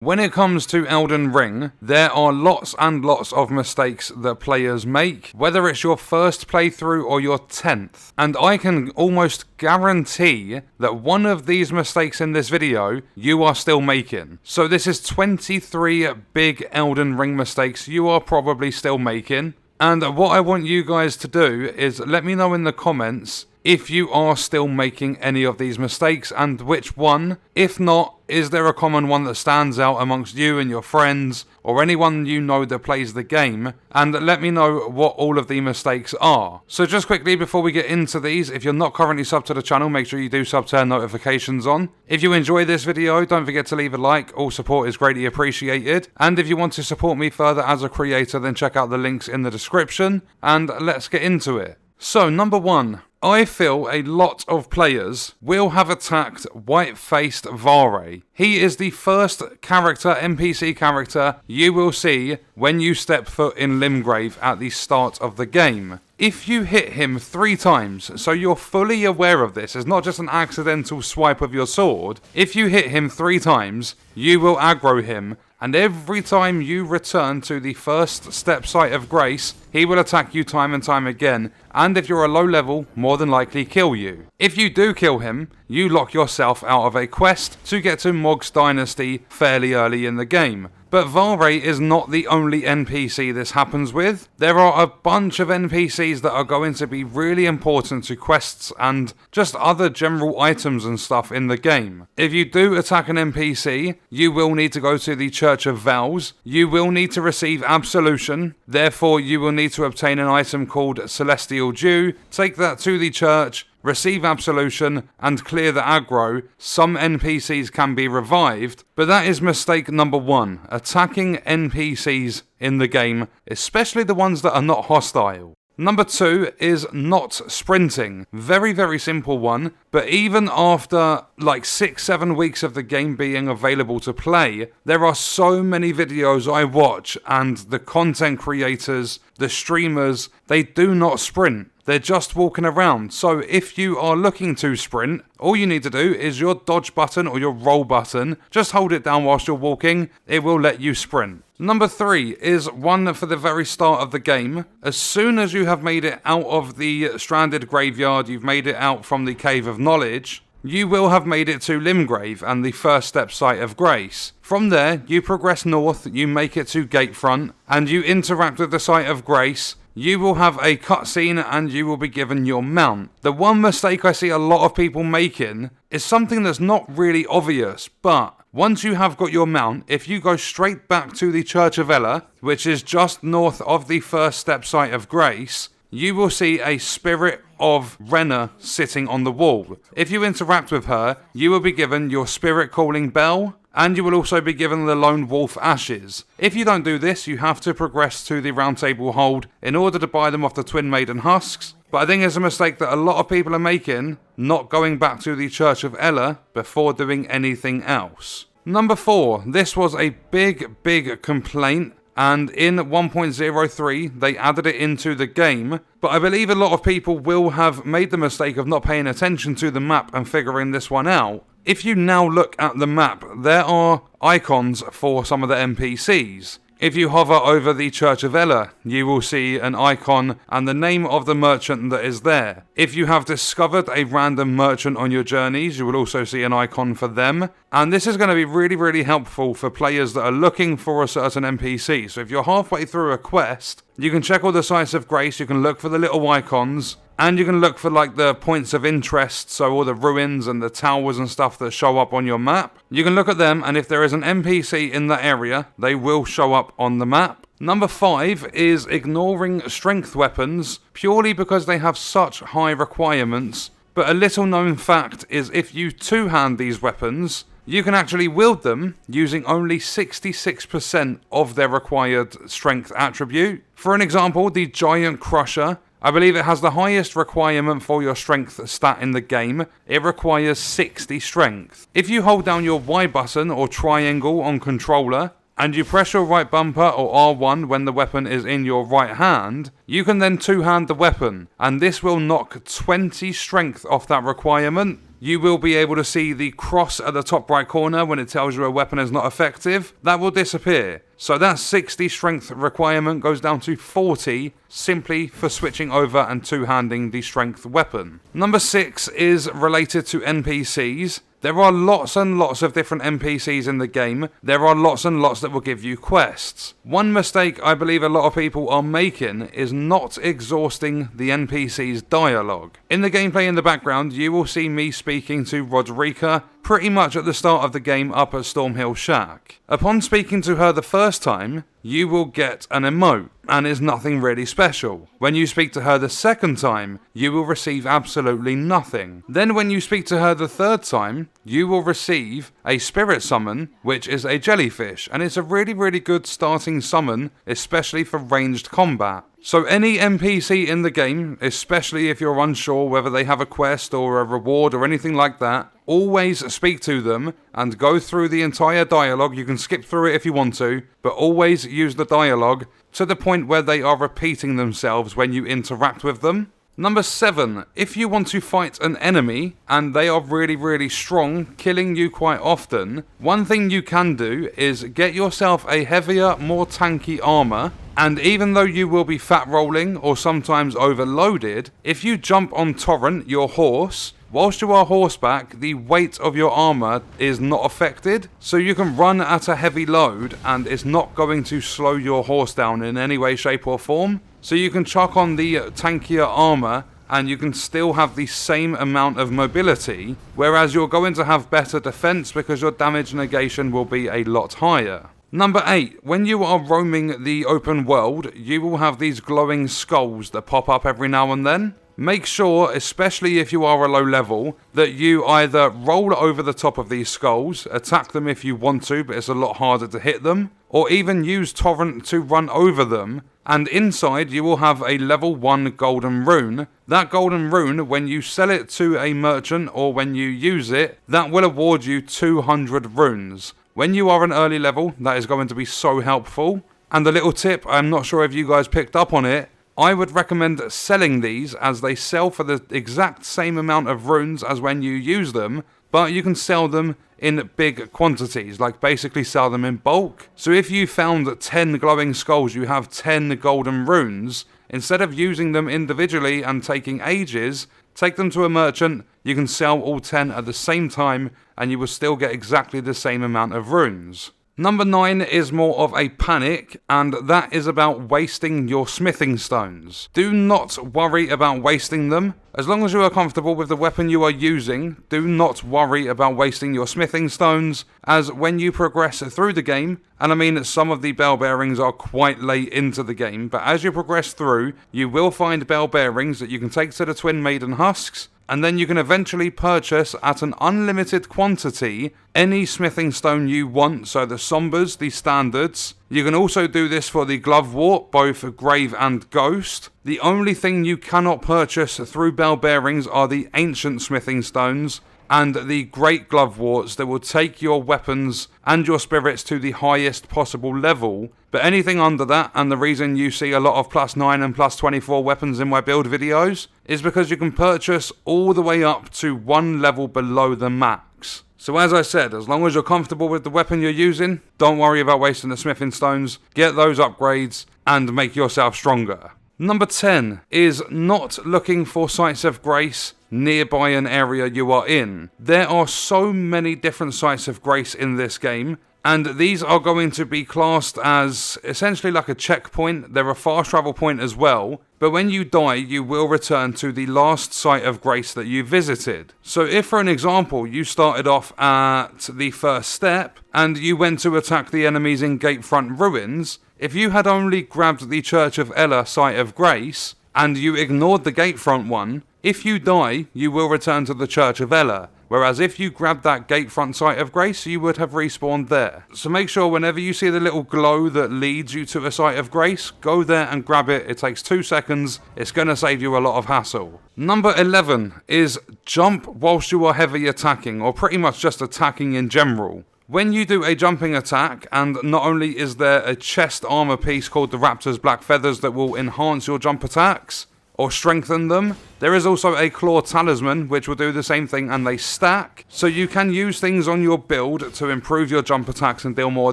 When it comes to Elden Ring, there are lots and lots of mistakes that players make, whether it's your first playthrough or your 10th. And I can almost guarantee that one of these mistakes in this video, you are still making. So this is 23 big Elden Ring mistakes you are probably still making. And what I want you guys to do is let me know in the comments if you are still making any of these mistakes and which one. If not, is there a common one that stands out amongst you and your friends or anyone you know that plays the game? And let me know what all of the mistakes are. So just quickly before we get into these, if you're not currently subbed to the channel, make sure you do sub, turn notifications on. If you enjoy this video, don't forget to leave a like. All support is greatly appreciated. And if you want to support me further as a creator, then check out the links in the description. And let's get into it. So number 1. I feel a lot of players will have attacked white-faced Vare. He is the first NPC character you will see when you step foot in Limgrave at the start of the game. If you hit him 3 times, so you're fully aware of this, it's not just an accidental swipe of your sword. If you hit him 3 times, you will aggro him, and every time you return to the first step site of grace, he will attack you time and time again, and if you're a low level, more than likely kill you. If you do kill him, you lock yourself out of a quest to get to Mog's Dynasty fairly early in the game. But Vare is not the only NPC this happens with. There are a bunch of NPCs that are going to be really important to quests and just other general items and stuff in the game. If you do attack an NPC, you will need to go to the Church of Vows. You will need to receive absolution. Therefore, you will need to obtain an item called Celestial Dew. Take that to the church, receive absolution, and clear the aggro. Some NPCs can be revived, but that is mistake number 1, attacking NPCs in the game, especially the ones that are not hostile. Number 2 is not sprinting. Very, very simple one, but even after like 6-7 weeks of the game being available to play, there are so many videos I watch and the content creators, the streamers, they do not sprint. They're just walking around. So if you are looking to sprint, all you need to do is your dodge button or your roll button. Just hold it down whilst you're walking. It will let you sprint. Number 3 is one for the very start of the game. As soon as you have made it out of the stranded graveyard, you've made it out from the Cave of Knowledge, you will have made it to Limgrave and the first step site of grace. From there, you progress north, you make it to Gatefront, and you interact with the site of grace. You will have a cutscene and you will be given your mount. The one mistake I see a lot of people making is something that's not really obvious, but once you have got your mount, if you go straight back to the Church of Ella, which is just north of the first step site of grace, you will see a spirit of Renna sitting on the wall. If you interact with her, you will be given your spirit calling bell, and you will also be given the Lone Wolf Ashes. If you don't do this, you have to progress to the Round Table Hold in order to buy them off the Twin Maiden Husks. But I think it's a mistake that a lot of people are making, not going back to the Church of Ella before doing anything else. Number 4, this was a big complaint, and in 1.03 they added it into the game, but I believe a lot of people will have made the mistake of not paying attention to the map and figuring this one out. If you now look at the map, there are icons for some of the NPCs. If you hover over the Church of Ella, you will see an icon and the name of the merchant that is there. If you have discovered a random merchant on your journeys, you will also see an icon for them. And this is going to be really helpful for players that are looking for a certain NPC. So if you're halfway through a quest, you can check all the sites of grace, you can look for the little icons, and you can look for like the points of interest, so all the ruins and the towers and stuff that show up on your map. You can look at them, and if there is an NPC in that area, they will show up on the map. Number 5 is ignoring strength weapons, purely because they have such high requirements. But a little known fact is if you two-hand these weapons, you can actually wield them using only 66% of their required strength attribute. For an example, the Giant Crusher, I believe it has the highest requirement for your strength stat in the game. It requires 60 strength. If you hold down your Y button or triangle on controller, and you press your right bumper or R1 when the weapon is in your right hand, you can then two-hand the weapon, and this will knock 20 strength off that requirement. you will be able to see the cross at the top right corner when it tells you a weapon is not effective. That will disappear. So that 60 strength requirement goes down to 40 simply for switching over and two-handing the strength weapon. Number 6 is related to NPCs. There are lots and lots of different NPCs in the game. There are lots and lots that will give you quests. One mistake I believe a lot of people are making is not exhausting the NPC's dialogue. In the gameplay in the background, you will see me speaking to Rodrika pretty much at the start of the game up at Stormhill Shack. Upon speaking to her the first time, you will get an emote, and is nothing really special. When you speak to her the second time, you will receive absolutely nothing. Then when you speak to her the third time, you will receive a spirit summon, which is a jellyfish, and it's a really good starting summon, especially for ranged combat. So any NPC in the game, especially if you're unsure whether they have a quest or a reward or anything like that, always speak to them and go through the entire dialogue. You can skip through it if you want to, but always use the dialogue to the point where they are repeating themselves when you interact with them. Number 7, if you want to fight an enemy and they are really strong, killing you quite often, one thing you can do is get yourself a heavier, more tanky armor. And even though you will be fat rolling or sometimes overloaded, if you jump on Torrent, your horse, whilst you are horseback, the weight of your armor is not affected, so you can run at a heavy load and it's not going to slow your horse down in any way, shape or form. So you can chuck on the tankier armor and you can still have the same amount of mobility, whereas you're going to have better defense because your damage negation will be a lot higher. Number 8, when you are roaming the open world, you will have these glowing skulls that pop up every now and then. Make sure, especially if you are a low level, that you either roll over the top of these skulls, attack them if you want to, but it's a lot harder to hit them, or even use Torrent to run over them, and inside you will have a level 1 golden rune. That golden rune, when you sell it to a merchant or when you use it, that will award you 200 runes. When you are an early level, that is going to be so helpful. And a little tip, I'm not sure if you guys picked up on it, I would recommend selling these as they sell for the exact same amount of runes as when you use them, but you can sell them in big quantities, like basically sell them in bulk. So if you found 10 glowing skulls, you have 10 golden runes, instead of using them individually and taking ages, take them to a merchant, you can sell all 10 at the same time and you will still get exactly the same amount of runes. Number 9 is more of a panic, and that is about wasting your smithing stones. Do not worry about wasting them. As long as you are comfortable with the weapon you are using, do not worry about wasting your smithing stones, as when you progress through the game, and I mean some of the bell bearings are quite late into the game, but as you progress through, you will find bell bearings that you can take to the Twin Maiden Husks, and then you can eventually purchase at an unlimited quantity any smithing stone you want, so the Sombers, the Standards. You can also do this for the Glovewort, both Grave and Ghost. The only thing you cannot purchase through bell bearings are the Ancient Smithing Stones and the Great Gloveworts that will take your weapons and your spirits to the highest possible level. But anything under that, and the reason you see a lot of +9 and +24 weapons in my build videos, is because you can purchase all the way up to 1 level below the max. So as I said, as long as you're comfortable with the weapon you're using, don't worry about wasting the smithing stones, get those upgrades, and make yourself stronger. Number 10 is not looking for sites of grace nearby an area you are in. There are so many different sites of grace in this game, and these are going to be classed as essentially like a checkpoint. They're a fast travel point as well, but when you die you will return to the last site of grace that you visited. So if, for an example, you started off at the first step and you went to attack the enemies in Gatefront Ruins, if you had only grabbed the Church of Ella site of grace and you ignored the Gatefront one, if you die, you will return to the Church of Ella. Whereas if you grabbed that Gatefront site of grace, you would have respawned there. So make sure whenever you see the little glow that leads you to a site of grace, go there and grab it. It takes 2 seconds. It's going to save you a lot of hassle. Number 11 is jump whilst you are heavy attacking, or pretty much just attacking in general. When you do a jumping attack, and not only is there a chest armor piece called the Raptor's Black Feathers that will enhance your jump attacks, or strengthen them. There is also a claw talisman which will do the same thing, and they stack. So you can use things on your build to improve your jump attacks and deal more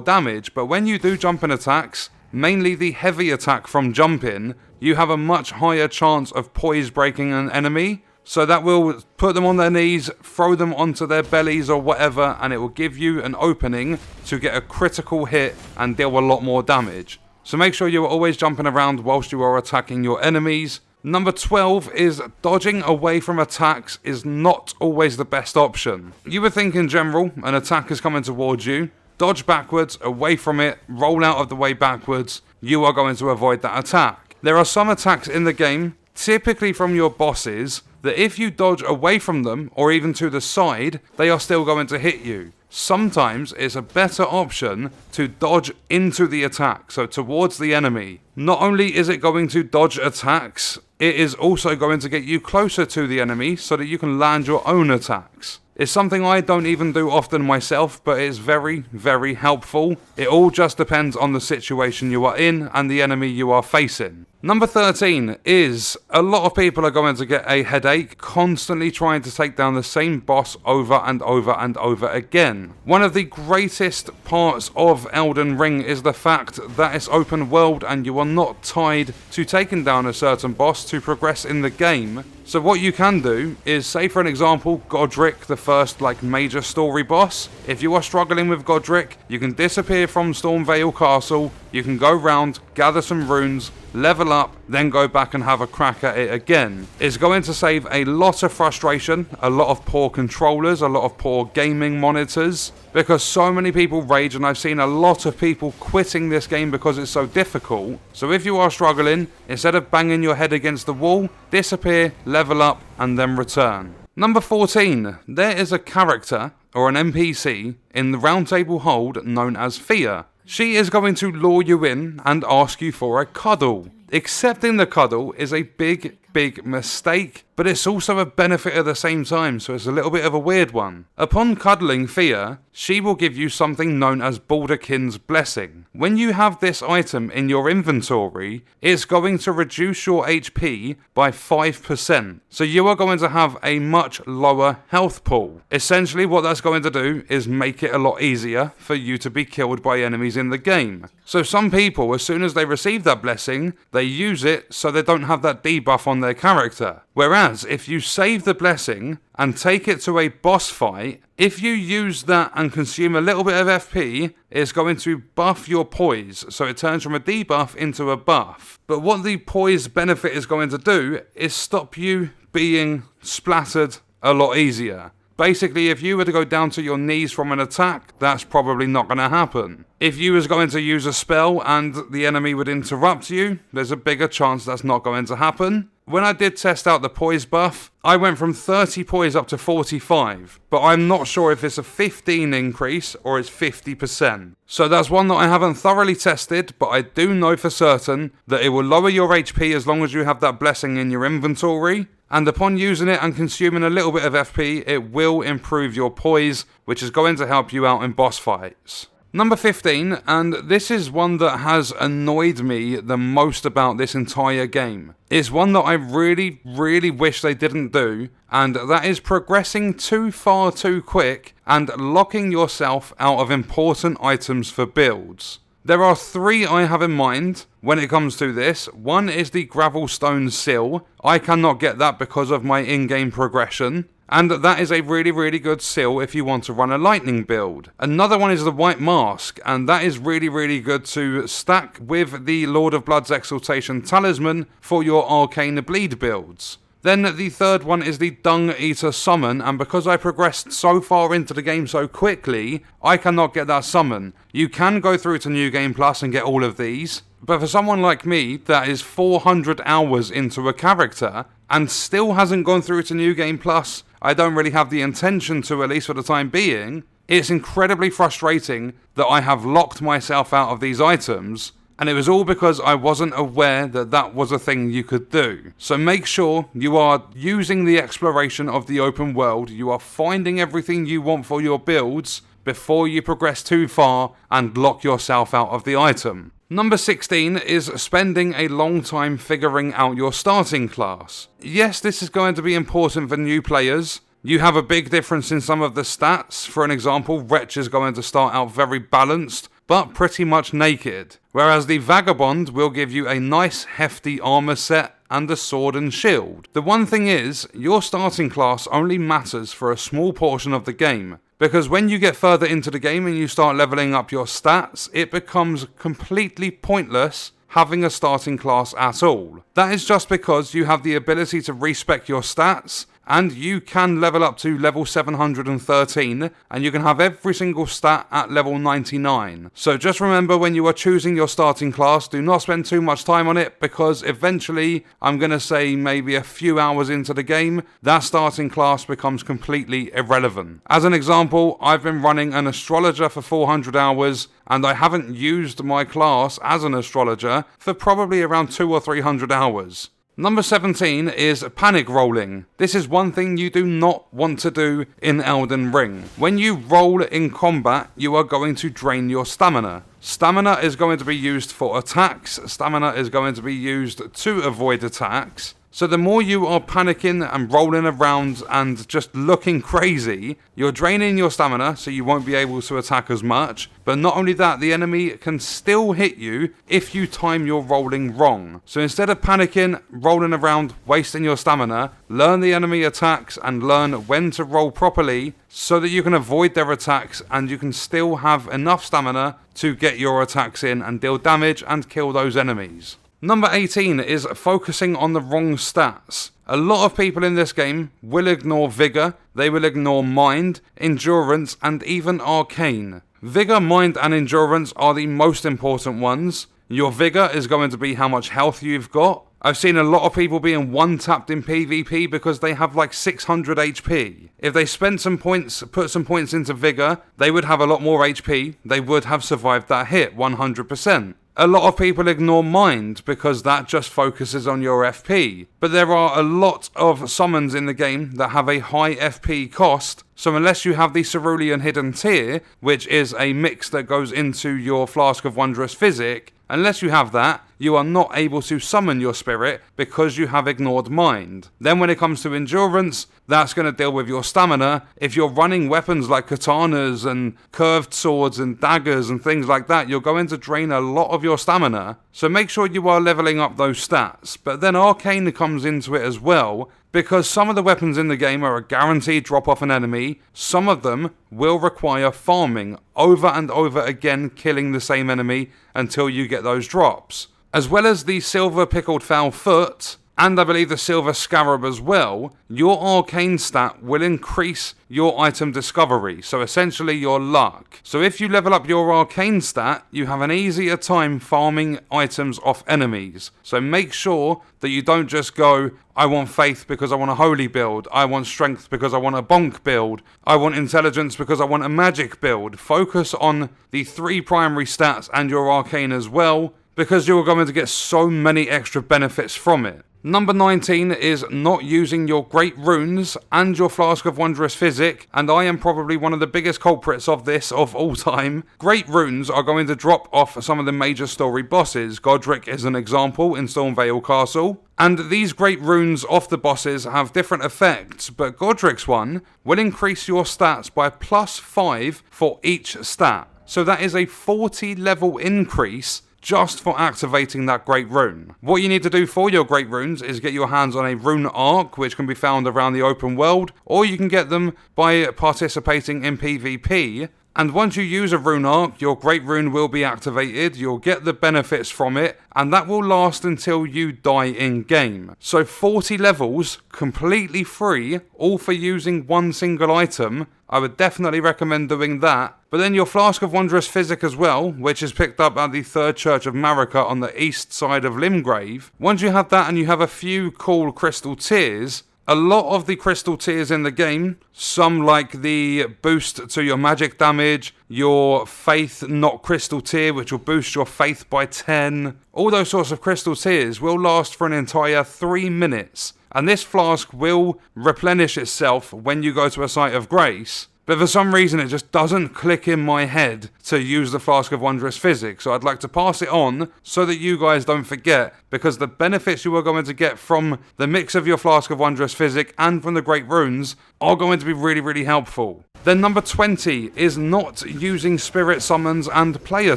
damage, but when you do jumping attacks, mainly the heavy attack from jumping, you have a much higher chance of poise breaking an enemy. So that will put them on their knees, throw them onto their bellies or whatever, and it will give you an opening to get a critical hit and deal a lot more damage. So make sure you are always jumping around whilst you are attacking your enemies. Number 12 is dodging away from attacks is not always the best option. You would think in general, an attack is coming towards you, dodge backwards, away from it, roll out of the way backwards, you are going to avoid that attack. There are some attacks in the game, typically from your bosses, that if you dodge away from them, or even to the side, they are still going to hit you. Sometimes it's a better option to dodge into the attack, so towards the enemy. Not only is it going to dodge attacks, it is also going to get you closer to the enemy so that you can land your own attacks. It's something I don't even do often myself, but it's very, very helpful. It all just depends on the situation you are in and the enemy you are facing. Number 13 is a lot of people are going to get a headache constantly trying to take down the same boss over and over and over again. One of the greatest parts of Elden Ring is the fact that it's open world and you are not tied to taking down a certain boss to progress in the game. So what you can do is, say for an example, Godric, the first major story boss. If you are struggling with Godric, you can disappear from Stormvale Castle, you can go round, gather some runes, level up, then go back and have a crack at it again. It's going to save a lot of frustration, a lot of poor controllers, a lot of poor gaming monitors, because so many people rage, and I've seen a lot of people quitting this game because it's so difficult. So if you are struggling, instead of banging your head against the wall, disappear, level up, and then return. Number 14. There is a character, or an NPC, in the Round Table Hold known as Fear. She is going to lure you in and ask you for a cuddle. Accepting the cuddle is a big mistake, but it's also a benefit at the same time, so it's a little bit of a weird one. Upon cuddling Fear, she will give you something known as Baldurkin's Blessing. When you have this item in your inventory, it's going to reduce your HP by 5%, so you are going to have a much lower health pool. Essentially what that's going to do is make it a lot easier for you to be killed by enemies in the game. So some people, as soon as they receive that blessing, they use it so they don't have that debuff on their character. Whereas if you save the blessing and take it to a boss fight, if you use that and consume a little bit of FP, it's going to buff your poise, so it turns from a debuff into a buff. But what the poise benefit is going to do is stop you being splattered a lot easier. Basically, if you were to go down to your knees from an attack, that's probably not going to happen. If you was going to use a spell and the enemy would interrupt you, there's a bigger chance that's not going to happen. When I did test out the poise buff, I went from 30 poise up to 45, but I'm not sure if it's a 15 increase or it's 50%. So that's one that I haven't thoroughly tested, but I do know for certain that it will lower your HP as long as you have that blessing in your inventory. And upon using it and consuming a little bit of FP, it will improve your poise, which is going to help you out in boss fights. Number 15, and this is one that has annoyed me the most about this entire game. It's one that I really wish they didn't do, and that is progressing too far too quick and locking yourself out of important items for builds. There are 3 I have in mind when it comes to this. One is the Gravelstone Sill. I cannot get that because of my in-game progression. And that is a really good seal if you want to run a lightning build. Another one is the White Mask, and that is really good to stack with the Lord of Blood's Exaltation Talisman for your Arcane Bleed builds. Then the third one is the Dung Eater Summon, and because I progressed so far into the game so quickly, I cannot get that summon. You can go through to New Game Plus and get all of these, but for someone like me that is 400 hours into a character and still hasn't gone through to New Game Plus, I don't really have the intention to, at least for the time being. It's incredibly frustrating that I have locked myself out of these items, and it was all because I wasn't aware that that was a thing you could do. So make sure you are using the exploration of the open world, you are finding everything you want for your builds before you progress too far and lock yourself out of the item. Number 16 is spending a long time figuring out your starting class. Yes, this is going to be important for new players. You have a big difference in some of the stats. For an example, Wretch is going to start out very balanced, but pretty much naked. Whereas the Vagabond will give you a nice hefty armor set and a sword and shield. The one thing is, your starting class only matters for a small portion of the game. Because when you get further into the game and you start leveling up your stats, it becomes completely pointless having a starting class at all. That is just because you have the ability to respec your stats, and you can level up to level 713, and you can have every single stat at level 99. So just remember, when you are choosing your starting class, do not spend too much time on it, because eventually, I'm going to say maybe a few hours into the game, that starting class becomes completely irrelevant. As an example, I've been running an astrologer for 400 hours, and I haven't used my class as an astrologer for probably around 200 or 300 hours. Number 17 is panic rolling. This is one thing you do not want to do in Elden Ring. When you roll in combat, you are going to drain your stamina. Stamina is going to be used for attacks. Stamina is going to be used to avoid attacks. So the more you are panicking and rolling around and just looking crazy, you're draining your stamina, so you won't be able to attack as much. But not only that, the enemy can still hit you if you time your rolling wrong. So instead of panicking, rolling around, wasting your stamina, learn the enemy attacks and learn when to roll properly so that you can avoid their attacks and you can still have enough stamina to get your attacks in and deal damage and kill those enemies. Number 18 is focusing on the wrong stats. A lot of people in this game will ignore Vigor, they will ignore Mind, Endurance, and even Arcane. Vigor, Mind, and Endurance are the most important ones. Your Vigor is going to be how much health you've got. I've seen a lot of people being one-tapped in PvP because they have like 600 HP. If they spent some points, put some points into Vigor, they would have a lot more HP. They would have survived that hit 100%. A lot of people ignore Mind because that just focuses on your FP. But there are a lot of summons in the game that have a high FP cost, so unless you have the Cerulean Hidden Tear, which is a mix that goes into your Flask of Wondrous Physick, unless you have that, you are not able to summon your spirit because you have ignored Mind. Then when it comes to Endurance, that's going to deal with your stamina. If you're running weapons like katanas and curved swords and daggers and things like that, you're going to drain a lot of your stamina. So make sure you are leveling up those stats. But then Arcane comes into it as well, because some of the weapons in the game are a guaranteed drop off an enemy. Some of them will require farming over and over again, killing the same enemy until you get those drops. As well as the Silver Pickled Foul Foot, and I believe the Silver Scarab as well, your Arcane stat will increase your item discovery, so essentially your luck. So if you level up your Arcane stat, you have an easier time farming items off enemies. So make sure that you don't just go, I want Faith because I want a Holy build, I want Strength because I want a Bonk build, I want Intelligence because I want a Magic build. Focus on the 3 primary stats and your Arcane as well, because you're going to get so many extra benefits from it. Number 19 is not using your Great Runes and your Flask of Wondrous Physick, and I am probably one of the biggest culprits of this of all time. Great Runes are going to drop off some of the major story bosses. Godric is an example in Stormveil Castle. And these Great Runes off the bosses have different effects, but Godric's one will increase your stats by +5 for each stat. So that is a 40 level increase just for activating that Great Rune. What you need to do for your Great Runes is get your hands on a Rune Arc, which can be found around the open world, or you can get them by participating in PvP. And once you use a Rune Arc, your Great Rune will be activated, you'll get the benefits from it, and that will last until you die in-game. So 40 levels, completely free, all for using one single item. I would definitely recommend doing that. But then your Flask of Wondrous Physick as well, which is picked up at the Third Church of Marika on the east side of Limgrave. Once you have that and you have a few cool crystal tears, a lot of the crystal tears in the game, some like the boost to your magic damage, your faith not crystal tear, which will boost your faith by 10, all those sorts of crystal tears will last for an entire 3 minutes. And this flask will replenish itself when you go to a site of grace. But for some reason it just doesn't click in my head to use the Flask of Wondrous Physick. So I'd like to pass it on so that you guys don't forget, because the benefits you are going to get from the mix of your Flask of Wondrous Physick and from the Great Runes are going to be really, really helpful. Then number 20 is not using spirit summons and player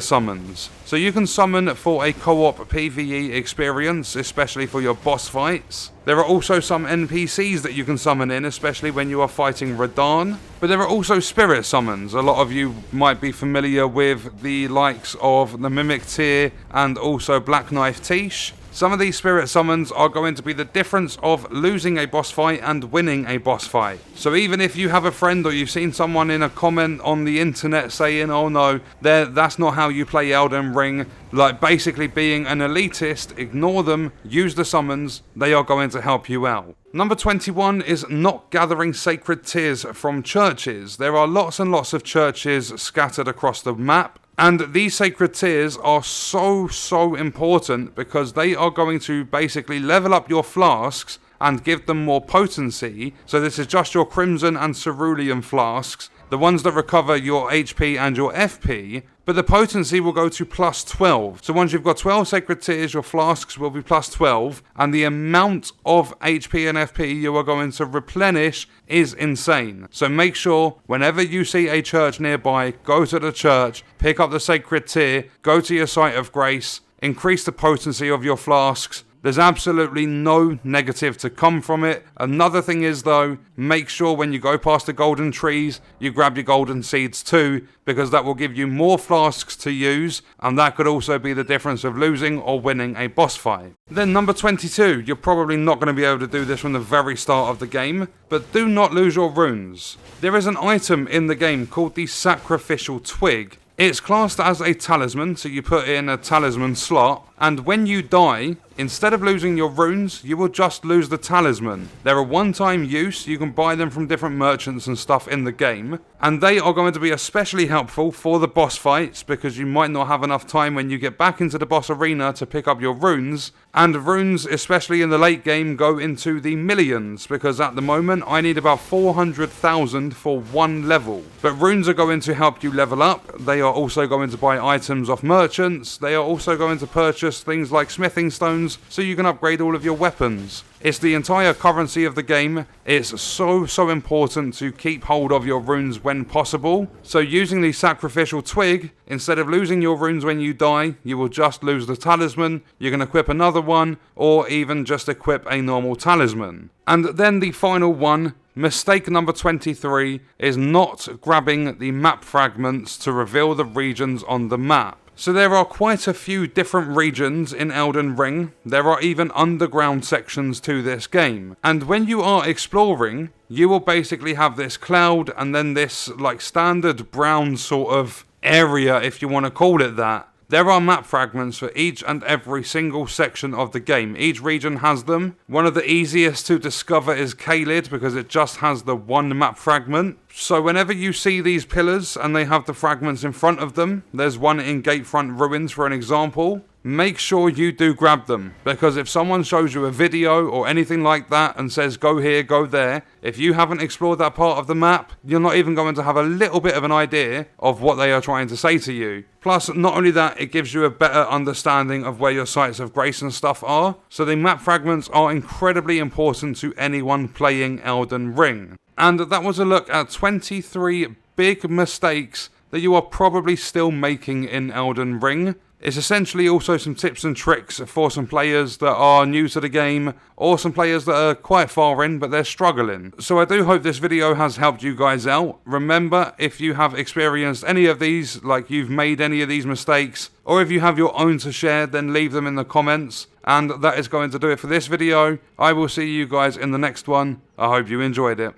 summons. So you can summon for a co-op PvE experience, especially for your boss fights. There are also some NPCs that you can summon in, especially when you are fighting Radahn. But there are also spirit summons. A lot of you might be familiar with the likes of the Mimic Tear and also Black Knife Tish. Some of these spirit summons are going to be the difference of losing a boss fight and winning a boss fight. So even if you have a friend or you've seen someone in a comment on the internet saying, oh no, that's not how you play Elden Ring, like basically being an elitist, ignore them, use the summons, they are going to help you out. Number 21 is not gathering sacred tears from churches. There are lots and lots of churches scattered across the map. And these sacred tears are so important because they are going to basically level up your flasks and give them more potency. So this is just your Crimson and Cerulean flasks, the ones that recover your HP and your FP, but the potency will go to plus 12. So once you've got 12 sacred tears, your flasks will be plus 12, and the amount of HP and FP you are going to replenish is insane. So make sure whenever you see a church nearby, go to the church, pick up the sacred tear, go to your site of grace, increase the potency of your flasks. There's absolutely no negative to come from it. Another thing is though, make sure when you go past the golden trees, you grab your golden seeds too, because that will give you more flasks to use, and that could also be the difference of losing or winning a boss fight. Then number 22, you're probably not going to be able to do this from the very start of the game, but do not lose your runes. There is an item in the game called the Sacrificial Twig. It's classed as a talisman, so you put in a talisman slot, and when you die, instead of losing your runes, you will just lose the talisman. They're a one-time use, you can buy them from different merchants and stuff in the game, and they are going to be especially helpful for the boss fights, because you might not have enough time when you get back into the boss arena to pick up your runes, and runes, especially in the late game, go into the millions, because at the moment I need about 400,000 for one level. But runes are going to help you level up, they are also going to buy items off merchants, they are also going to purchase things like smithing stones so you can upgrade all of your weapons. It's the entire currency of the game. It's so important to keep hold of your runes when possible. So using the Sacrificial Twig, instead of losing your runes when you die, you will just lose the talisman. You can equip another one, or even just equip a normal talisman. And then the final one, mistake number 23, is not grabbing the map fragments to reveal the regions on the map. So there are quite a few different regions in Elden Ring. There are even underground sections to this game. And when you are exploring, you will basically have this cloud and then this like standard brown sort of area, if you want to call it that. There are map fragments for each and every single section of the game. Each region has them. One of the easiest to discover is Caelid because it just has the one map fragment. So whenever you see these pillars and they have the fragments in front of them, there's one in Gatefront Ruins for an example, make sure you do grab them, because if someone shows you a video or anything like that and says go here, go there, if you haven't explored that part of the map, you're not even going to have a little bit of an idea of what they are trying to say to you. Plus, not only that, it gives you a better understanding of where your sites of grace and stuff are, so the map fragments are incredibly important to anyone playing Elden Ring. And that was a look at 23 big mistakes that you are probably still making in Elden Ring. It's essentially also some tips and tricks for some players that are new to the game, or some players that are quite far in but they're struggling. So I do hope this video has helped you guys out. Remember, if you have experienced any of these, like you've made any of these mistakes, or if you have your own to share, then leave them in the comments. And that is going to do it for this video. I will see you guys in the next one. I hope you enjoyed it.